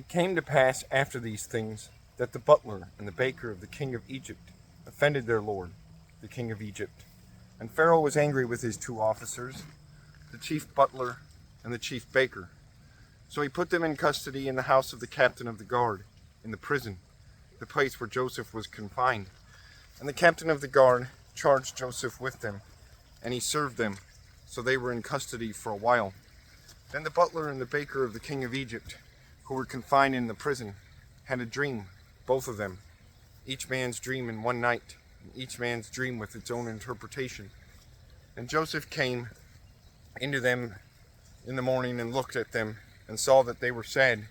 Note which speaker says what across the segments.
Speaker 1: It came to pass after these things that the butler and the baker of the king of Egypt offended their lord, the king of Egypt. And Pharaoh was angry with his two officers, the chief butler and the chief baker. So he put them in custody in the house of the captain of the guard, in the prison, the place where Joseph was confined. And the captain of the guard charged Joseph with them, and he served them, so they were in custody for a while. Then the butler and the baker of the king of Egypt, who were confined in the prison, had a dream, both of them, each man's dream in one night, and each man's dream with its own interpretation. And Joseph came into them in the morning and looked at them, and saw that they were sad.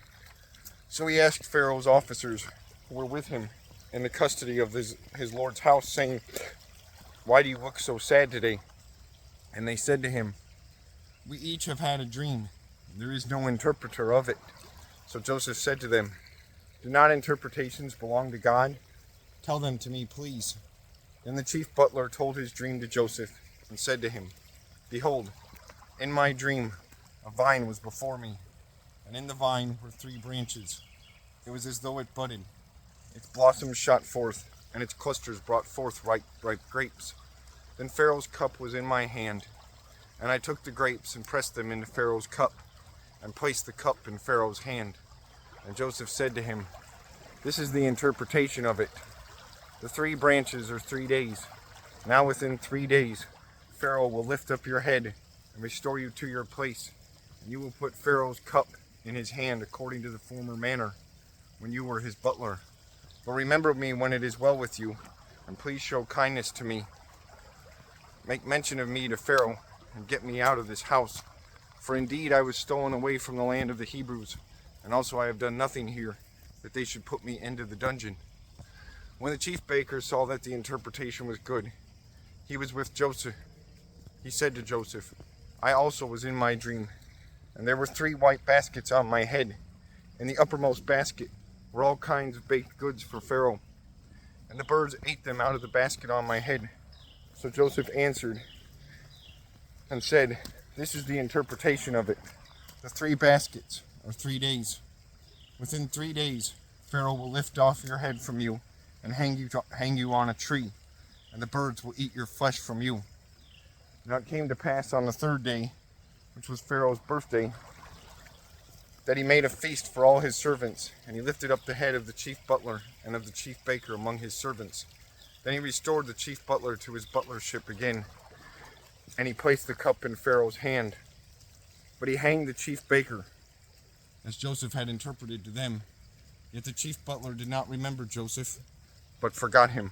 Speaker 1: So he asked Pharaoh's officers who were with him in the custody of his lord's house, saying, "Why do you look so sad today?" And they said to him, "We each have had a dream. There is no interpreter of it." So Joseph said to them, "Do not interpretations belong to God? Tell them to me, please." Then the chief butler told his dream to Joseph and said to him, "Behold, in my dream a vine was before me, and in the vine were 3 branches. It was as though it budded. Its blossoms shot forth, and its clusters brought forth ripe grapes. Then Pharaoh's cup was in my hand, and I took the grapes and pressed them into Pharaoh's cup, and placed the cup in Pharaoh's hand." And Joseph said to him, "This is the interpretation of it. The 3 branches are 3 days. Now within 3 days, Pharaoh will lift up your head and restore you to your place, and you will put Pharaoh's cup in his hand according to the former manner, when you were his butler. But remember me when it is well with you, and please show kindness to me. Make mention of me to Pharaoh, and get me out of this house. For indeed I was stolen away from the land of the Hebrews, and also I have done nothing here, that they should put me into the dungeon." When the chief baker saw that the interpretation was good, he was with Joseph. He said to Joseph, "I also was in my dream, and there were 3 white baskets on my head. In the uppermost basket were all kinds of baked goods for Pharaoh, and the birds ate them out of the basket on my head." So Joseph answered and said, "This is the interpretation of it. The 3 baskets are 3 days. Within 3 days, Pharaoh will lift off your head from you and hang you on a tree, and the birds will eat your flesh from you." Now it came to pass on the 3rd day, which was Pharaoh's birthday, that he made a feast for all his servants, and he lifted up the head of the chief butler and of the chief baker among his servants. Then he restored the chief butler to his butlership again, and he placed the cup in Pharaoh's hand. But he hanged the chief baker, as Joseph had interpreted to them. Yet the chief butler did not remember Joseph, but forgot him.